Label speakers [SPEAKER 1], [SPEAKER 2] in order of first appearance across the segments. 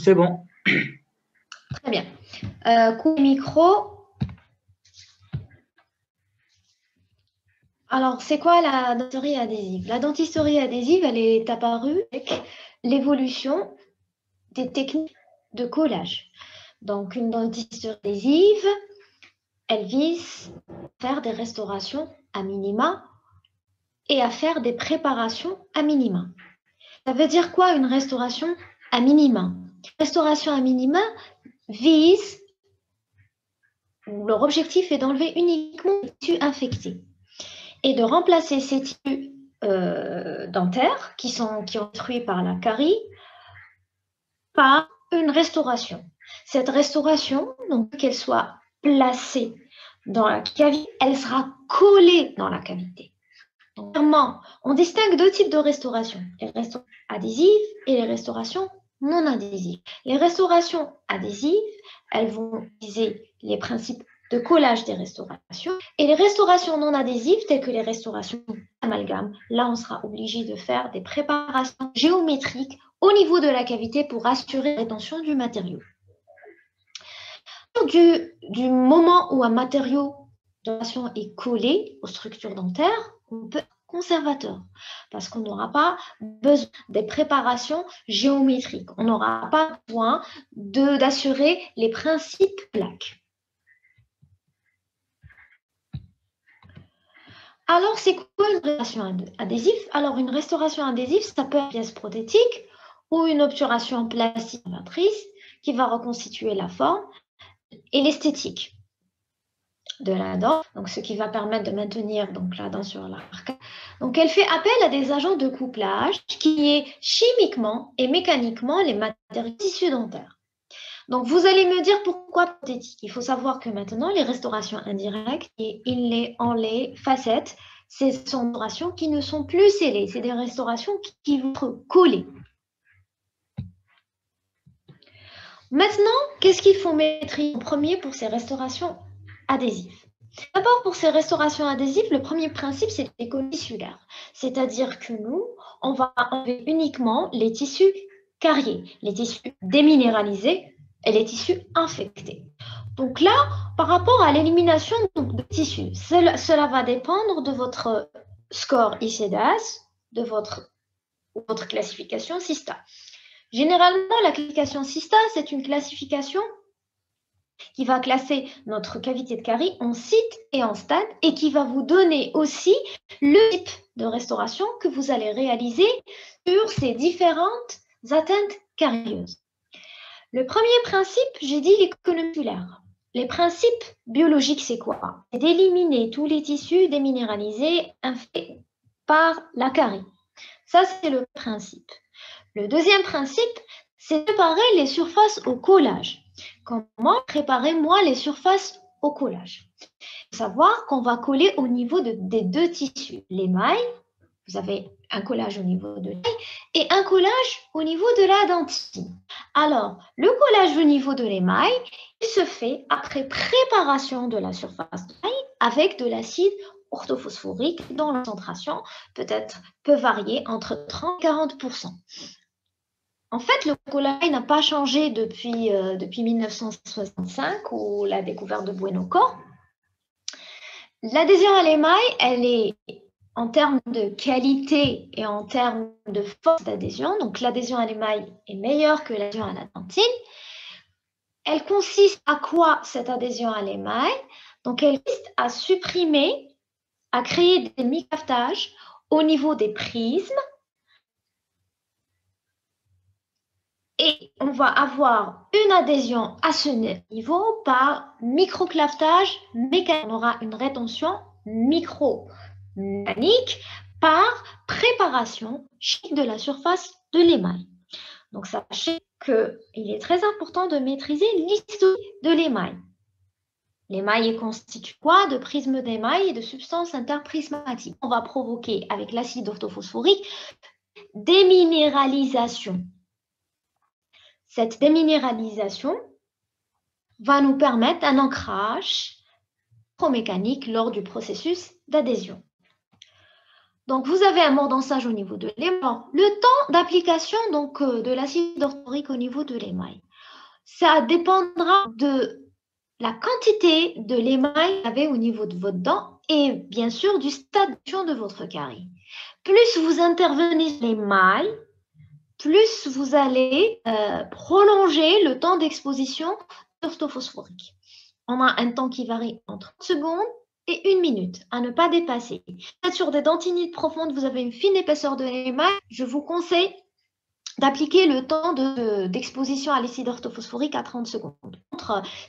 [SPEAKER 1] C'est bon.
[SPEAKER 2] Très bien. Coup micro. Alors, c'est quoi la dentisterie adhésive? La dentisterie adhésive, elle est apparue avec l'évolution des techniques de collage. Donc, une dentisterie adhésive, elle vise à faire des restaurations à minima et à faire des préparations à minima. Ça veut dire quoi une restauration à minima? Restauration à minima vise, leur objectif est d'enlever uniquement les tissus infectés et de remplacer ces tissus dentaires qui sont détruits par la carie par une restauration. Cette restauration, donc qu'elle soit placée dans la cavité, elle sera collée dans la cavité. Donc, clairement, on distingue deux types de restauration, les restaurations adhésives et les restaurations non adhésives. Les restaurations adhésives, elles vont viser les principes de collage des restaurations et les restaurations non adhésives, telles que les restaurations amalgame, là on sera obligé de faire des préparations géométriques au niveau de la cavité pour assurer la rétention du matériau. Du moment où un matériau de restauration est collé aux structures dentaires, on peut être conservateur parce qu'on n'aura pas besoin des préparations géométriques. On n'aura pas besoin d'assurer les principes plaques. Alors, c'est quoi une restauration adhésive? Alors, une restauration adhésive, ça peut être une pièce prothétique ou une obturation plastique matrice qui va reconstituer la forme et l'esthétique de la dent, donc ce qui va permettre de maintenir donc, la dent sur l'arcade. Donc, elle fait appel à des agents de couplage qui est chimiquement et mécaniquement les matériaux tissus dentaires. Donc, vous allez me dire pourquoi prothétique. Il faut savoir que maintenant, les restaurations indirectes et inlay, enlay, facettes, ce sont des restaurations qui ne sont plus scellées. C'est des restaurations qui vont être collées. Maintenant, qu'est-ce qu'il faut maîtriser en premier pour ces restaurations adhésives? D'abord, pour ces restaurations adhésives, le premier principe, c'est l'économie tissulaire. C'est-à-dire que nous, on va enlever uniquement les tissus cariés, les tissus déminéralisés et les tissus infectés. Donc là, par rapport à l'élimination de tissus, cela va dépendre de votre score ICDAS, de votre classification SISTA. Généralement, la classification SISTA, c'est une classification qui va classer notre cavité de carie en site et en stade et qui va vous donner aussi le type de restauration que vous allez réaliser sur ces différentes atteintes carieuses. Le premier principe, j'ai dit l'économie tissulaire. Les principes biologiques, c'est quoi? C'est d'éliminer tous les tissus déminéralisés infectés par la carie. Ça, c'est le principe. Le deuxième principe, c'est de préparer les surfaces au collage. Comment préparer, moi, les surfaces au collage? Il faut savoir qu'on va coller au niveau des deux tissus. L'émail, vous avez un collage au niveau de l'émail et un collage au niveau de la dentine. Alors, le collage au niveau de l'émail, il se fait après préparation de la surface d'émail avec de l'acide orthophosphorique dont la concentration peut varier entre 30 et 40%. En fait, le collage n'a pas changé depuis 1965 ou la découverte de Bueno-Corps. L'adhésion à l'émail, elle est en termes de qualité et en termes de force d'adhésion. Donc, l'adhésion à l'émail est meilleure que l'adhésion à la dentine. Elle consiste à quoi cette adhésion à l'émail? Donc, elle consiste à supprimer, à créer des micro-cafetages au niveau des prismes. Et on va avoir une adhésion à ce niveau par microclafetage mécanique. On aura une rétention micro-mécanique par préparation chimique de la surface de l'émail. Donc, sachez qu'il est très important de maîtriser l'historique de l'émail. L'émail est constitué quoi? De prismes d'émail et de substances interprismatiques. On va provoquer avec l'acide orthophosphorique déminéralisation. Cette déminéralisation va nous permettre un ancrage micromécanique lors du processus d'adhésion. Donc, vous avez un mordançage au niveau de l'émail. Le temps d'application de l'acide orthorique au niveau de l'émail, ça dépendra de la quantité de l'émail que vous avez au niveau de votre dent et bien sûr du stade de votre carie. Plus vous intervenez sur l'émail, plus vous allez prolonger le temps d'exposition orthophosphorique. On a un temps qui varie entre 30 secondes et 1 minute, à ne pas dépasser. Sur des dentinites profondes, vous avez une fine épaisseur de l'émail, je vous conseille d'appliquer le temps d'exposition à l'acide orthophosphorique à 30 secondes.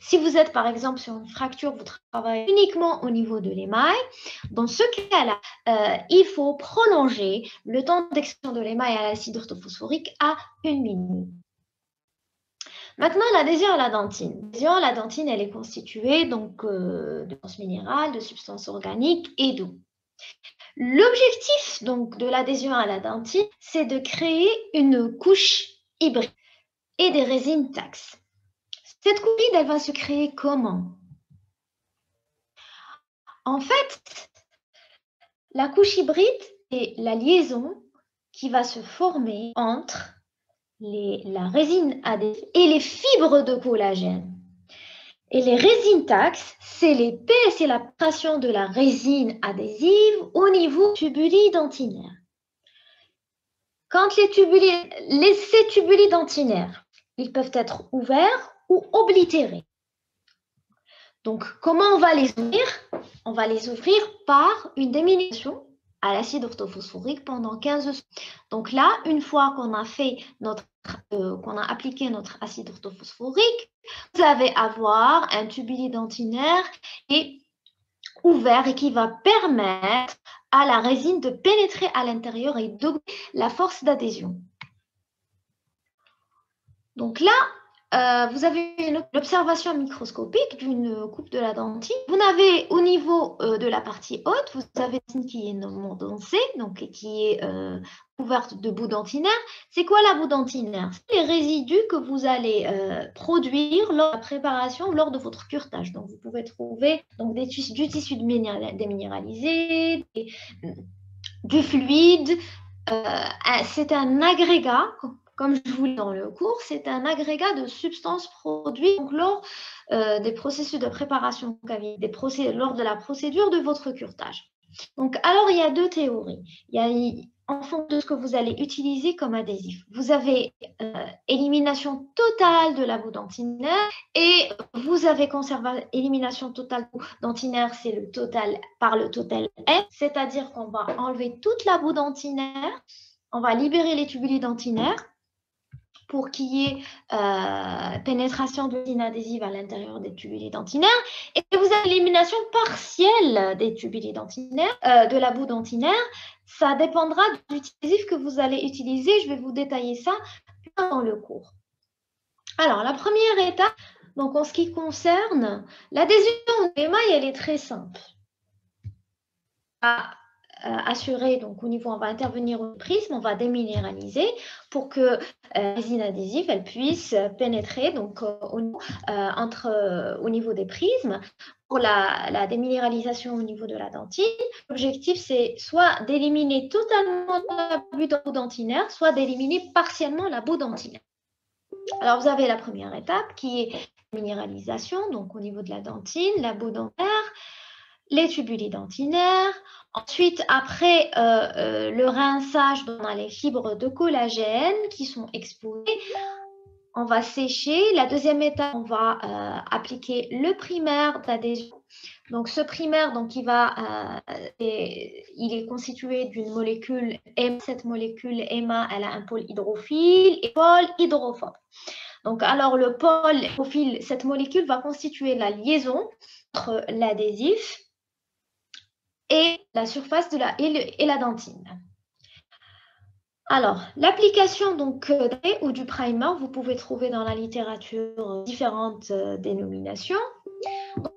[SPEAKER 2] Si vous êtes par exemple sur une fracture, vous travaillez uniquement au niveau de l'émail, dans ce cas-là, il faut prolonger le temps d'exposition de l'émail à l'acide orthophosphorique à 1 minute. Maintenant, l'adhésion à la dentine. L'adhésion à la dentine, elle est constituée de substances minérales, de substances organiques et d'eau. L'objectif de l'adhésion à la dentine, c'est de créer une couche hybride et des résines taxes. Cette couche hybride, elle va se créer comment? En fait, la couche hybride est la liaison qui va se former entre la résine adhésive et les fibres de collagène. Et les résines taxes, c'est l'épaisseur et la pression de la résine adhésive au niveau tubuli dentinaire. Quand ces tubuli dentinaires, ils peuvent être ouverts ou oblitérés. Donc, comment on va les ouvrir? On va les ouvrir par une démination à l'acide orthophosphorique pendant 15 secondes. Donc là, une fois qu'on a qu'on a appliqué notre acide orthophosphorique, vous allez avoir un tubuli dentinaire qui est ouvert et qui va permettre à la résine de pénétrer à l'intérieur et d'augmenter la force d'adhésion. Donc là, vous avez l'observation microscopique d'une coupe de la dentine. Vous avez au niveau de la partie haute, vous avez une qui est mordancée, donc qui est couverte de boue dentinaire. C'est quoi la boue dentinaire? C'est les résidus que vous allez produire lors de la préparation, lors de votre curetage. Donc vous pouvez trouver du tissu déminéralisé, du fluide. C'est un agrégat. Comme je vous l'ai dit dans le cours, c'est un agrégat de substances produites lors des processus de préparation lors de la procédure de votre curetage. Donc, alors, il y a deux théories. En fonction de ce que vous allez utiliser comme adhésif. Vous avez élimination totale de la boue dentinaire et vous avez élimination totale dentinaire, c'est le total par le total N, c'est-à-dire qu'on va enlever toute la boue dentinaire, on va libérer les tubuli dentinaires pour qu'il y ait pénétration de résine adhésive à l'intérieur des tubuli dentinaires. Et vous avez l'élimination partielle des tubuli dentinaires, de la boue dentinaire. Ça dépendra du adhésif que vous allez utiliser. Je vais vous détailler ça dans le cours. Alors, la première étape, donc en ce qui concerne l'adhésion de l'émail, elle est très simple. Assurer, donc au niveau, on va intervenir au prisme, on va déminéraliser pour que la résine adhésive, elle puisse pénétrer donc au niveau des prismes. Pour la déminéralisation au niveau de la dentine, l'objectif c'est soit d'éliminer totalement la boue dentinaire, soit d'éliminer partiellement la boue dentinaire. Alors vous avez la première étape qui est la minéralisation, donc au niveau de la dentine, la boue dentaire, les tubuli dentinaires. Ensuite, après le rinçage, on a les fibres de collagène qui sont exposées. On va sécher. La deuxième étape, on va appliquer le primaire d'adhésion. Donc, ce primaire, il est constitué d'une molécule EMA. Cette molécule EMA, elle a un pôle hydrophile et un pôle hydrophobe. Donc, alors, le pôle hydrophile, cette molécule va constituer la liaison entre l'adhésif et la surface et la dentine. Alors, l'application ou du primer, vous pouvez trouver dans la littérature différentes dénominations.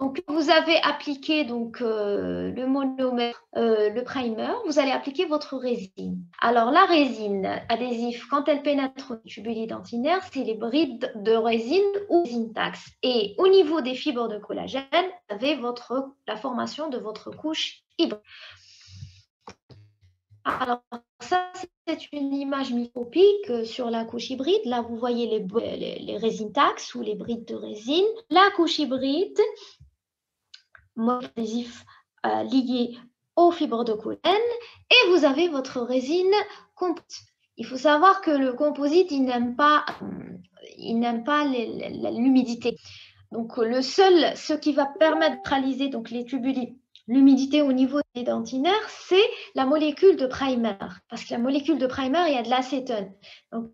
[SPEAKER 2] Donc, vous avez appliqué le monomère, le primer, vous allez appliquer votre résine. Alors, la résine adhésive, quand elle pénètre au tubuli dentinaire, c'est les brides de résine ou résine taxe. Et au niveau des fibres de collagène, vous avez la formation de votre couche hybride. Alors, ça, c'est une image microscopique sur la couche hybride. Là, vous voyez les résines taxes ou les brides de résine. La couche hybride, adhésif lié aux fibres de collagène, et vous avez votre résine composite. Il faut savoir que le composite, il n'aime pas l'humidité. Donc, ce qui va permettre de neutraliser donc, les tubuli, l'humidité au niveau des dentinaires, c'est la molécule de primer. Parce que la molécule de primer, il y a de l'acétone. Donc,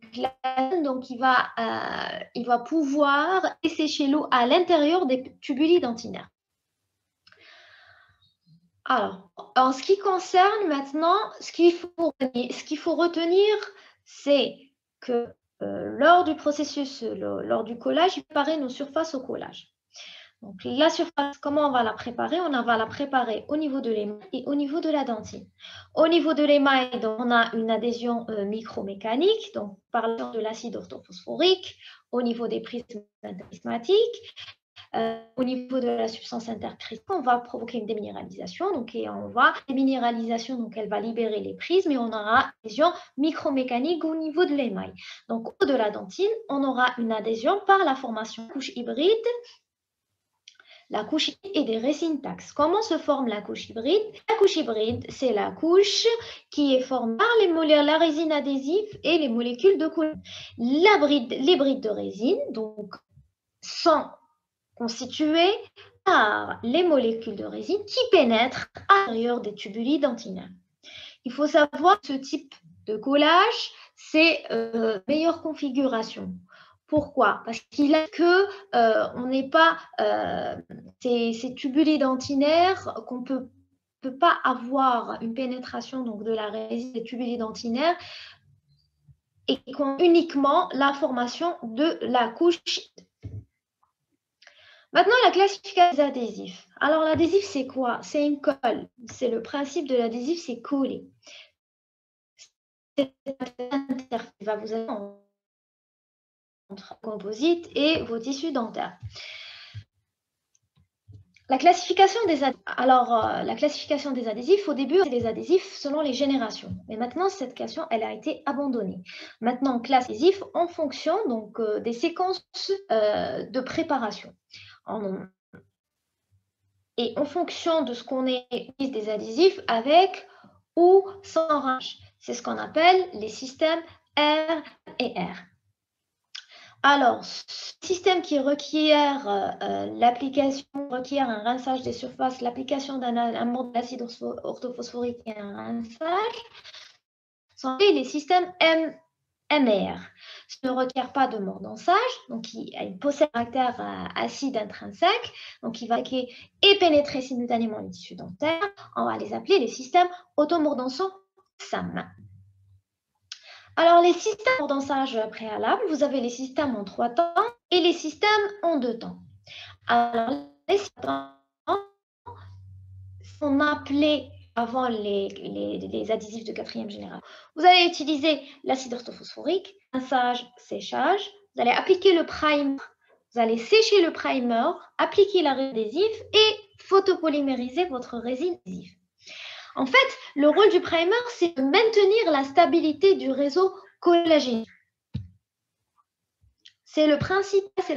[SPEAKER 2] il va pouvoir dessécher l'eau à l'intérieur des tubuli dentinaires. Alors, en ce qui concerne maintenant, ce qu'il faut retenir, c'est que lors du processus, lors du collage, il prépare nos surfaces au collage. Donc, la surface, comment on va la préparer? On va la préparer au niveau de l'émail et au niveau de la dentine. Au niveau de l'émail, on a une adhésion micromécanique, donc par de l'acide orthophosphorique, au niveau des prismes prismatiques. Au niveau de la substance intercrystalline, on va provoquer une déminéralisation. Donc, elle va libérer les prismes et on aura une adhésion micromécanique au niveau de l'émail. Donc, au niveau de la dentine, on aura une adhésion par la formation de couche hybride. La couche et des résines taxes. Comment se forme la couche hybride? La couche hybride, c'est la couche qui est formée par la résine adhésive et les molécules de collagène. Les brides de résine, donc, sont constituées par les molécules de résine qui pénètrent à l'intérieur des tubuli dentinaires. Il faut savoir que ce type de collage, c'est meilleure configuration. Pourquoi? Parce qu'il a que on n'est pas ces tubuli dentinaires qu'on peut pas avoir une pénétration donc de la résine des tubuli dentinaires et qu'on uniquement la formation de la couche. Maintenant, la classification des adhésifs. Alors, l'adhésif, c'est quoi? C'est une colle. C'est le principe de l'adhésif, c'est coller. C'est l'interface qui va vous aider entre composite et vos tissus dentaires. La classification des adhésifs. Alors, la classification des adhésifs, au début, c'est des adhésifs selon les générations. Mais maintenant, cette question, elle a été abandonnée. Maintenant, on classe les adhésifs en fonction donc, des séquences de préparation. Et en fonction de ce qu'on utilise des adhésifs avec ou sans rage. C'est ce qu'on appelle les systèmes R et R. Alors, système qui requiert requiert un rinçage des surfaces, l'application d'un amont d'acide orthophosphorique et un rinçage, sont les systèmes MR. Ce ne requiert pas de mordançage, donc il possède un caractère acide intrinsèque, donc il va attaquer et pénétrer simultanément les tissus dentaires. On va les appeler les systèmes automordançants SAM. Alors, les systèmes de mordançage préalable, vous avez les systèmes en 3 temps et les systèmes en 2 temps. Alors, les systèmes sont appelés avant les adhésifs de 4e génération. Vous allez utiliser l'acide orthophosphorique, rinçage, séchage. Vous allez appliquer le primer, vous allez sécher le primer, appliquer la résine adhésive et photopolymériser votre résine adhésive. En fait, le rôle du primer, c'est de maintenir la stabilité du réseau collagénique. C'est la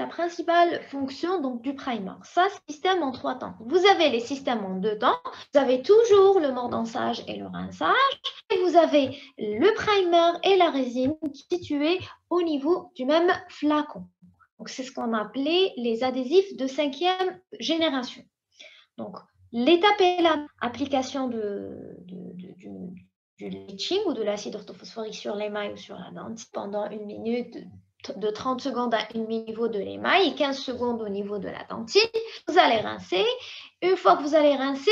[SPEAKER 2] principale fonction donc, du primer. Ça, c'est le système en 3 temps. Vous avez les systèmes en 2 temps. Vous avez toujours le mordançage et le rinçage. Et vous avez le primer et la résine situés au niveau du même flacon. Donc, c'est ce qu'on appelait les adhésifs de 5e génération. Donc, l'étape est la application du leaching ou de l'acide orthophosphorique sur l'émail ou sur la dentine pendant 1 minute, de 30 secondes à 1 minute au niveau de l'émail et 15 secondes au niveau de la dentine. Vous allez rincer. Une fois que vous allez rincer,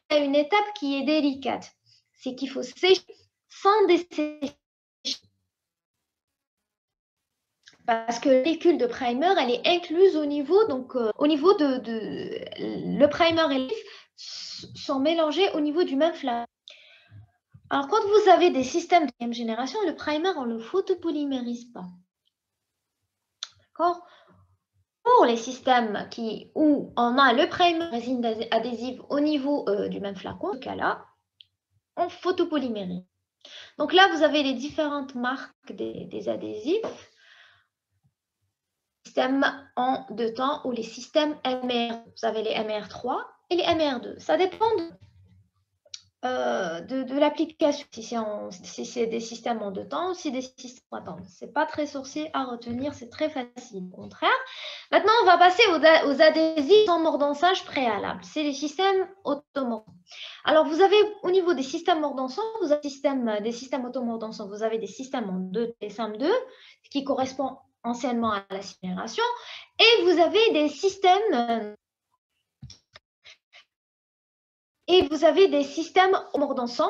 [SPEAKER 2] il y a une étape qui est délicate. C'est qu'il faut sécher sans dessécher. Parce que la molécule de primer, elle est incluse au niveau, donc, le primer et l'adhésif sont mélangés au niveau du même flacon. Alors, quand vous avez des systèmes de 2e génération, le primer, on ne le photopolymérise pas. D'accord? Pour les systèmes où on a le primer résine adhésive au niveau du même flacon, dans ce cas-là, on photopolymérise. Donc là, vous avez les différentes marques des adhésifs. Système en deux temps ou les systèmes MR. Vous avez les MR3 et les MR2. Ça dépend de l'application, si c'est des systèmes en deux temps ou si des systèmes en trois temps. Ce n'est pas très sorcier à retenir, c'est très facile. Au contraire. Maintenant, on va passer aux adhésifs sans mordant-sage préalable. C'est les systèmes automordants. Alors, vous avez au niveau des systèmes mordant-sang, vous avez des systèmes automordant-sang, vous avez des systèmes en 2 et SAM2, ce qui correspond anciennement à la génération, et vous avez des systèmes mordant-sang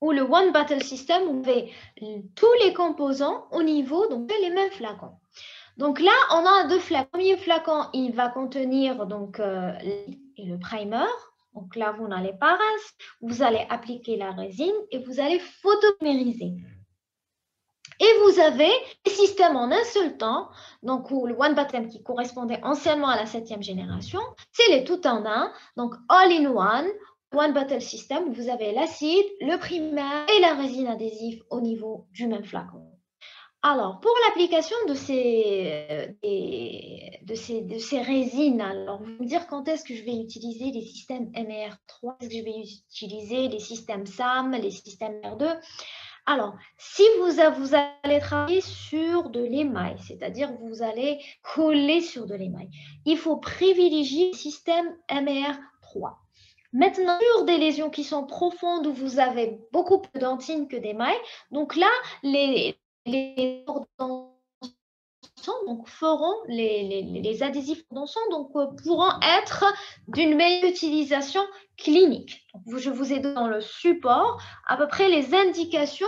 [SPEAKER 2] ou le One Battle System où vous avez tous les composants au niveau, donc les mêmes flacons. Donc là, on a deux flacons. Le premier flacon, il va contenir donc le primer. Donc là, vous n'allez pas rincer, vous allez appliquer la résine et vous allez photopolymériser. Et vous avez les systèmes en un seul temps, donc le One Bottom qui correspondait anciennement à la 7e génération, c'est les tout en un, donc all-in-one, One Bottle System, où vous avez l'acide, le primaire et la résine adhésive au niveau du même flacon. Alors, pour l'application de ces résines, alors vous me dire quand est-ce que je vais utiliser les systèmes MER3, est-ce que je vais utiliser les systèmes SAM, les systèmes R2. Alors, si vous allez travailler sur de l'émail, c'est-à-dire vous allez coller sur de l'émail, il faut privilégier le système MER3. Maintenant, sur des lésions qui sont profondes où vous avez beaucoup plus d'antine que d'émail, donc là, les donc feront les adhésifs dansants donc pourront être d'une meilleure utilisation clinique. Donc, je vous ai donné dans le support à peu près les indications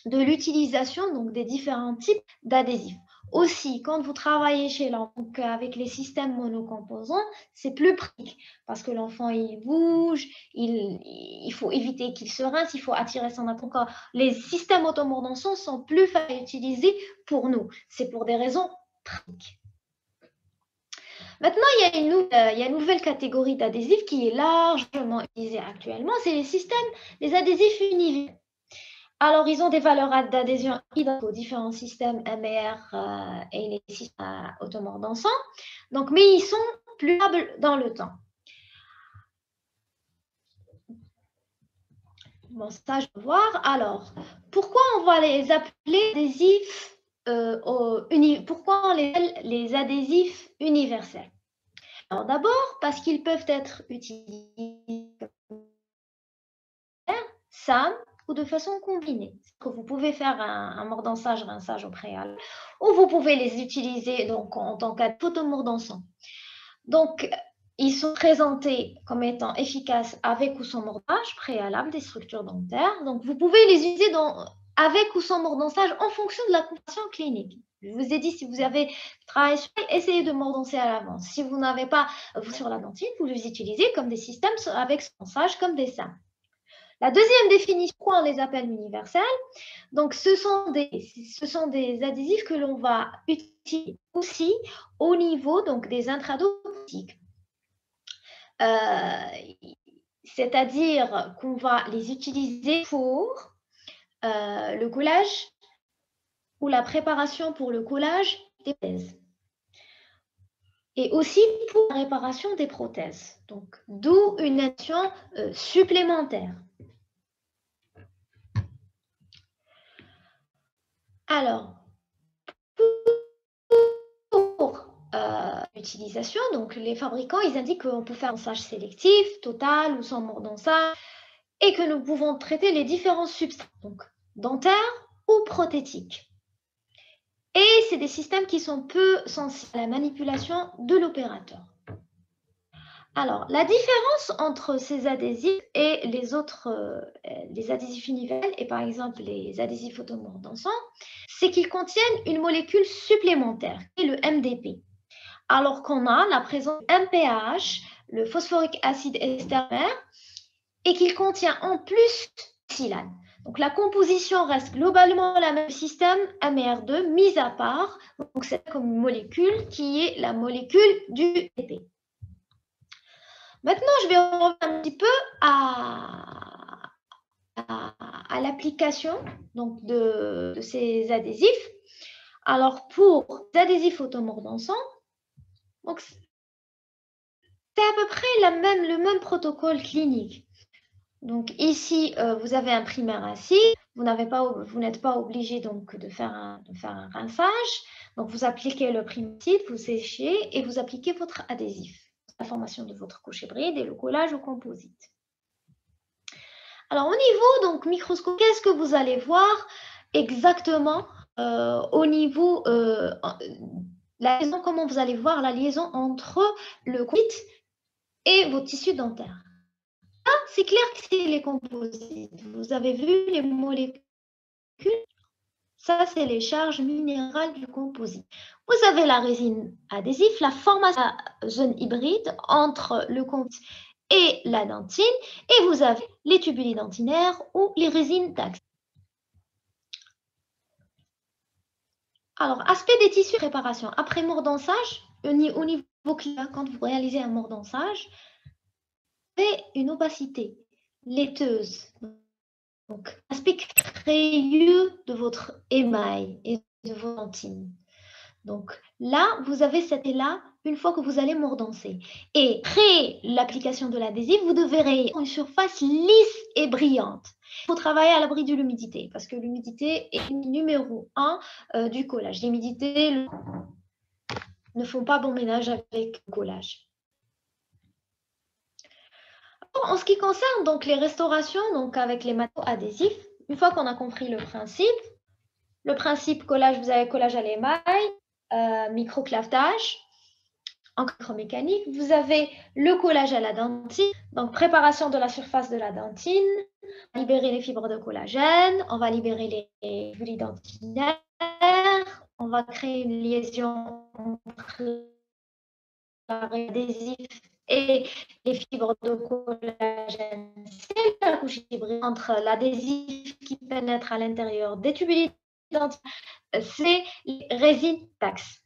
[SPEAKER 2] de l'utilisation donc des différents types d'adhésifs. Aussi, quand vous travaillez chez l'enfant avec les systèmes monocomposants, c'est plus pratique parce que l'enfant il bouge, il faut éviter qu'il se rince, il faut attirer son attention. Les systèmes automordants sont plus faciles à utiliser pour nous. C'est pour des raisons pratiques. Maintenant, il y a une nouvelle catégorie d'adhésifs qui est largement utilisée actuellement, c'est les adhésifs universels. Alors, ils ont des valeurs d'adhésion identiques aux différents systèmes MER et les systèmes automordants. Donc, mais ils sont plus stables dans le temps. Bon, ça, je vais voir. Alors, pourquoi on va les appeler adhésifs pourquoi on les appelle les adhésifs universels? Alors, d'abord, parce qu'ils peuvent être utilisés comme SAM ou de façon combinée. Que vous pouvez faire un mordançage, rinçage au préalable, ou vous pouvez les utiliser donc, en tant qu'automordançant. Donc, ils sont présentés comme étant efficaces avec ou sans mordage préalable des structures dentaires. Donc, vous pouvez les utiliser avec ou sans mordançage en fonction de la compréhension clinique. Je vous ai dit, si vous avez travaillé sur, essayez de mordancer à l'avance. Si vous n'avez pas sur la dentine, vous les utilisez comme des systèmes avec mordançage, comme des SAM. La deuxième définition, pourquoi on les appelle universels? Donc, ce sont des adhésifs que l'on va utiliser aussi au niveau donc, des intradoptiques. C'est-à-dire qu'on va les utiliser pour le collage ou la préparation pour le collage des prothèses. Et aussi pour la réparation des prothèses. Donc, d'où une action supplémentaire. Alors, pour l'utilisation, donc les fabricants, ils indiquent qu'on peut faire un mordage sélectif, total ou sans mordant-sage, et que nous pouvons traiter les différents substrats, donc dentaires ou prothétiques. Et c'est des systèmes qui sont peu sensibles à la manipulation de l'opérateur. Alors, la différence entre ces adhésifs et les autres, les adhésifs universels et par exemple les adhésifs automordants, c'est qu'ils contiennent une molécule supplémentaire, qui est le MDP. Alors qu'on a la présence du MPH, le phosphorique acide ester, et qu'il contient en plus silane. Donc la composition reste globalement la même système MER2, mis à part donc c'est comme molécule qui est la molécule du MDP. Maintenant, je vais revenir un petit peu à à l'application donc de ces adhésifs. Alors, pour les adhésifs automordissants, donc c'est à peu près le même protocole clinique. Donc ici, vous avez un primaire acide, vous n'êtes pas obligé donc de faire un rinçage. Donc vous appliquez le primaire acide, vous séchez et vous appliquez votre adhésif. La formation de votre couche hybride et le collage au composite. Alors au niveau donc microscope, qu'est-ce que vous allez voir exactement au niveau la liaison, comment vous allez voir la liaison entre le composite et vos tissus dentaires. Là, c'est clair que c'est les composites. Vous avez vu les molécules? Ça, c'est les charges minérales du composite. Vous avez la résine adhésive, la formation zone hybride entre le composite et la dentine, et vous avez les tubuli dentinaires ou les résines taxes. Alors, aspect des tissus, préparation. Après mordançage, au niveau client, quand vous réalisez un mordançage, vous avez une opacité laiteuse. Donc, aspect crayeux de votre émail et de vos dentines. Donc là, vous avez cet état une fois que vous allez mordancer. Et après l'application de l'adhésif, vous devrez une surface lisse et brillante. Il faut travailler à l'abri de l'humidité parce que l'humidité est numéro 1 du collage. L'humidité ne font pas bon ménage avec le collage. En ce qui concerne donc les restaurations donc avec les matériaux adhésifs, une fois qu'on a compris le principe collage, vous avez collage à l'émail, microclavetage, encre mécanique. Vous avez le collage à la dentine, donc préparation de la surface de la dentine, libérer les fibres de collagène, on va libérer les bulles dentinaires, on va créer une liaison entre l'adhésif et les fibres de collagène. C'est la couche hybride entre l'adhésif qui pénètre à l'intérieur des tubuli dentinaires, c'est les résines taxes.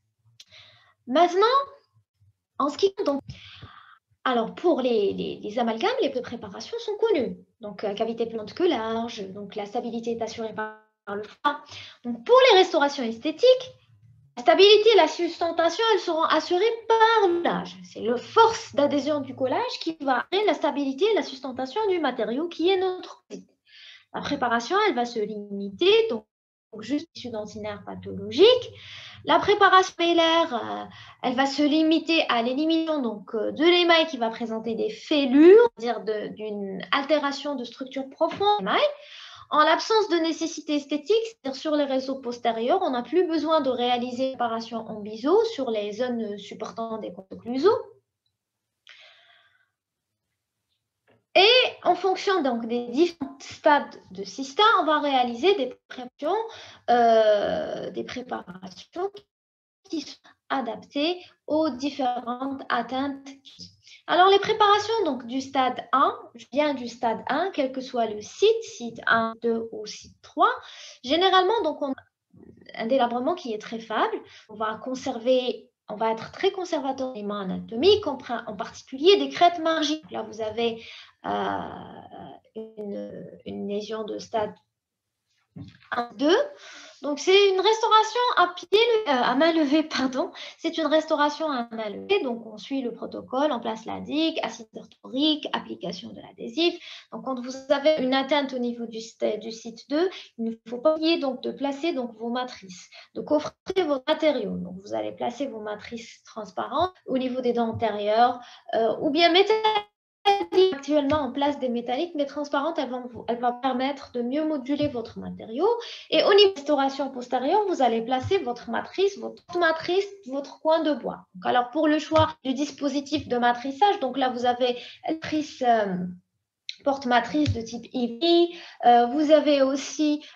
[SPEAKER 2] Maintenant, en ce qui donc, alors pour les amalgames, les préparations sont connues. Donc cavité plus longue que large, donc la stabilité est assurée par le froid. Donc pour les restaurations esthétiques, la stabilité et la sustentation, elles seront assurées par l'âge. C'est la force d'adhésion du collage qui va créer la stabilité et la sustentation du matériau qui est notre composite. La préparation, elle va se limiter, donc juste tissu dentinaire pathologique. La préparation mélaire, elle va se limiter à l'élimination de l'émail qui va présenter des fêlures, c'est-à-dire d'une altération de structure profonde de l'émail. En l'absence de nécessité esthétique, c'est-à-dire sur les réseaux postérieurs, on n'a plus besoin de réaliser une préparation en biseau sur les zones supportant des contes occlusaux. Et en fonction donc des différents stades de cysta, on va réaliser des préparations qui sont adaptées aux différentes atteintes. Alors, les préparations donc, du stade 1, je viens du stade 1, quel que soit le site 1, 2 ou site 3. Généralement, donc, on a un délabrement qui est très faible. On va être très conservateur des mains anatomiques, en particulier des crêtes marginales. Là, vous avez une lésion de stade 1, 2. Donc, c'est une restauration à main levée, pardon. C'est une restauration à main levée. Donc, on suit le protocole, on place la digue, acide hydrochlorique, application de l'adhésif. Donc, quand vous avez une atteinte au niveau du site 2, il ne faut pas oublier donc, de placer donc, vos matrices, de coffrer vos matériaux. Donc, vous allez placer vos matrices transparentes au niveau des dents antérieures ou bien métalliques. Actuellement en place des métalliques, mais transparentes, elles vont permettre de mieux moduler votre matériau. Et au niveau de restauration postérieure, vous allez placer votre matrice, votre coin de bois. Donc, alors pour le choix du dispositif de matrissage, donc là vous avez matrice porte-matrice de type EV. Vous avez aussi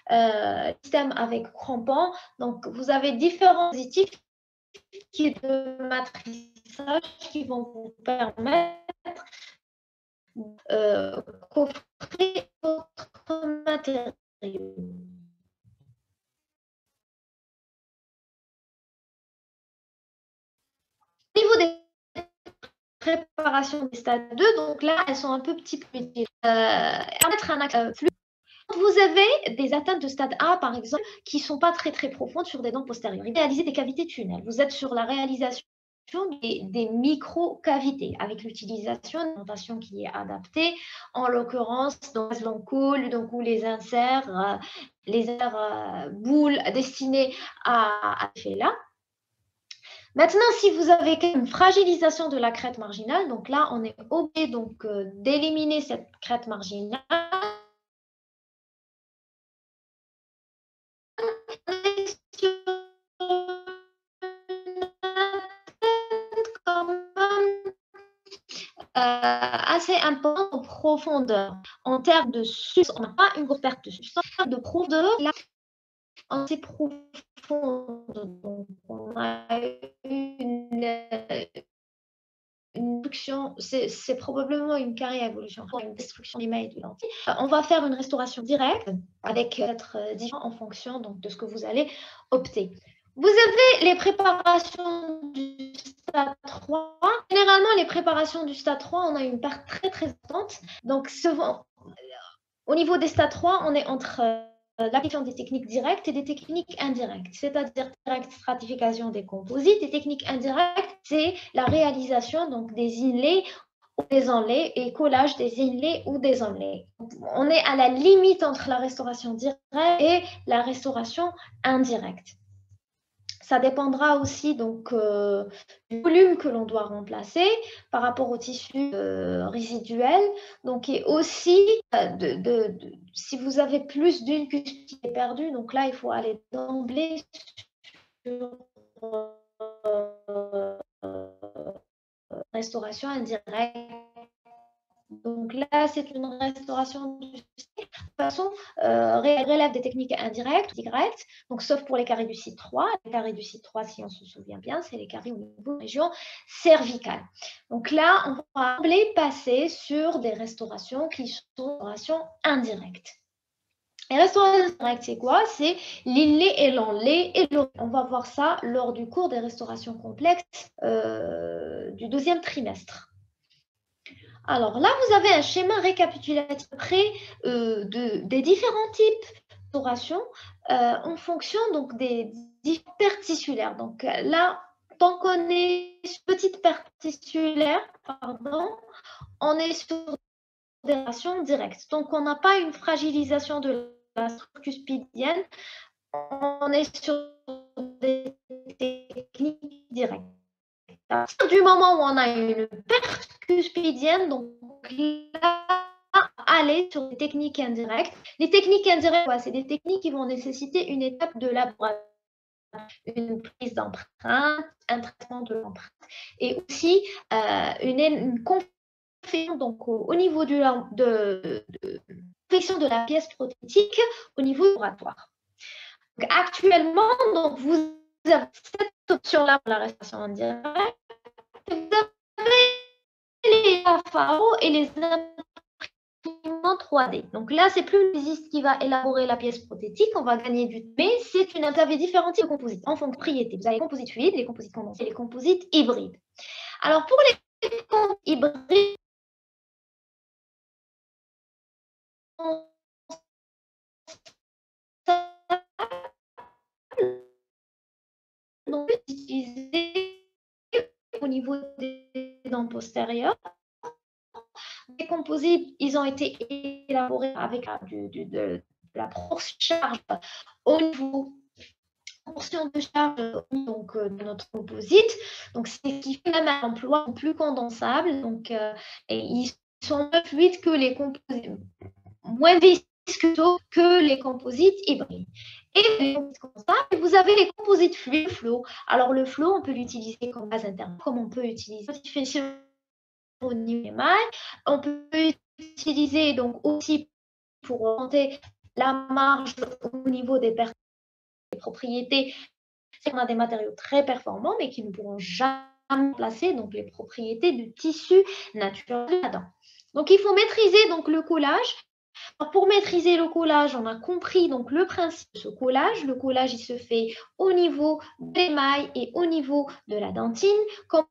[SPEAKER 2] système avec crampons. Donc vous avez différents dispositifs de matrissage qui vont vous permettre coffrer votre matériau. Au niveau des préparations des stades 2, donc là, elles sont un peu petit peu permettre un flux. vous avez des atteintes de stade A, par exemple, qui ne sont pas très profondes sur des dents postérieures, réalisez des cavités tunnels. Vous êtes sur la réalisation des micro-cavités avec l'utilisation d'une alimentation qui est adaptée, en l'occurrence dans l'oncoule, donc où les inserts boules destinées à faire là. Maintenant, si vous avez une fragilisation de la crête marginale, donc là, on est obligé donc d'éliminer cette crête marginale. Assez important en profondeur. En termes de substance, on n'a pas une grosse perte de substance, de profondeur, là, assez profonde. Donc, on a une destruction, c'est probablement une carrière évolution, une destruction des mailles de lentilles. On va faire une restauration directe avec être différent en fonction donc, de ce que vous allez opter. Vous avez les préparations du stade 3. Généralement, les préparations du stade 3, on a une part très importante. Donc, souvent, au niveau des stades 3, on est entre l'application des techniques directes et des techniques indirectes, c'est-à-dire directe stratification des composites et techniques indirectes, c'est la réalisation donc des inlays ou des enlays et collage des inlays ou des enlays. On est à la limite entre la restauration directe et la restauration indirecte. Ça dépendra aussi donc du volume que l'on doit remplacer par rapport au tissu résiduel. Donc, et aussi, si vous avez plus d'une cuspide qui est perdue, donc là, il faut aller d'emblée sur restauration indirecte. Donc là, c'est une restauration du site. De toute façon, relève des techniques indirectes, directes, donc sauf pour les caries du site 3. Les caries du site 3, si on se souvient bien, c'est les caries au niveau de la région cervicale. Donc là, on va passer sur des restaurations qui sont des restaurations indirectes. Les restaurations indirectes, c'est quoi? C'est l'inlay et l'enlay et l'enlay. On va voir ça lors du cours des restaurations complexes du deuxième trimestre. Alors là, vous avez un schéma récapitulatif des différents types de restauration en fonction donc, des différentes pertes tissulaires. Donc là, tant qu'on est petite perte tissulaire, on est sur des restaurations directes. Donc on n'a pas une fragilisation de la structure cuspidienne, on est sur des techniques directes. À partir du moment où on a une perte cuspidienne, donc là, aller sur des techniques indirectes. Les techniques indirectes, c'est des techniques qui vont nécessiter une étape de laboratoire, une prise d'empreinte, un traitement de l'empreinte, et aussi une confection donc au niveau de confection de la pièce prothétique au niveau du laboratoire. Donc, actuellement, donc, vous avez cette option-là pour la restauration indirecte. Vous avez les FAO et les imprimants 3D. Donc là, c'est plus l'usiste qui va élaborer la pièce prothétique, on va gagner du temps, mais c'est une vous avez différents types de composites en fonction de propriétés. Vous avez les composites fluides, les composites condensés, les composites hybrides. Alors pour les composites hybrides, on peut utiliser au niveau des dents postérieures. Les composites, ils ont été élaborés avec de la proportion de charge au niveau portion de charge donc, de notre composite. Donc, c'est ce qui fait même un emploi plus condensable. Donc, et ils sont moins fluides que les composites, moins visqueux que les composites hybrides. Et les composites condensables, vous avez les composites fluides, flow. Alors, le flow, on peut l'utiliser comme base interne, comme on peut utiliser au niveau des mailles. On peut utiliser donc aussi pour augmenter la marge au niveau des propriétés. On a des matériaux très performants, mais qui ne pourront jamais remplacer donc, les propriétés du tissu naturel de la dent. Donc, il faut maîtriser donc, le collage. Alors, pour maîtriser le collage, on a compris donc, le principe de ce collage. Le collage, il se fait au niveau des mailles et au niveau de la dentine. Comme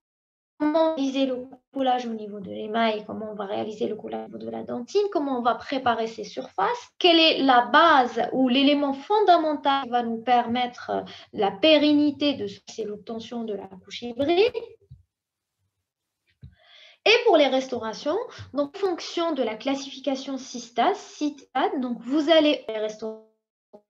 [SPEAKER 2] comment réaliser le coulage au niveau de l'émail, comment on va réaliser le coulage au niveau de la dentine, comment on va préparer ces surfaces, quelle est la base ou l'élément fondamental qui va nous permettre la pérennité de c'est l'obtention de la couche hybride. Et pour les restaurations, donc en fonction de la classification CITAD, donc vous allez les restaurations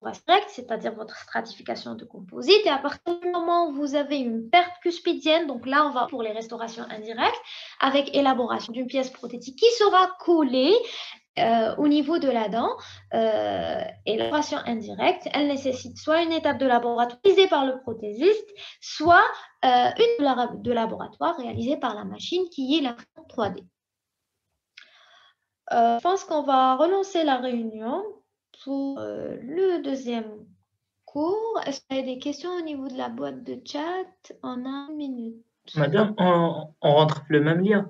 [SPEAKER 2] directes, c'est-à-dire votre stratification de composite, et à partir du moment où vous avez une perte cuspidienne, donc là on va pour les restaurations indirectes, avec élaboration d'une pièce prothétique qui sera collée au niveau de la dent, et l'élaboration indirecte, elle nécessite soit une étape de laboratoire réalisée par le prothésiste, soit une de laboratoire réalisée par la machine qui est la 3D. Je pense qu'on va relancer la réunion pour le deuxième cours. Est-ce qu'il y a des questions au niveau de la boîte de chat? En 1 minute.
[SPEAKER 1] Madame, on rentre le même lien.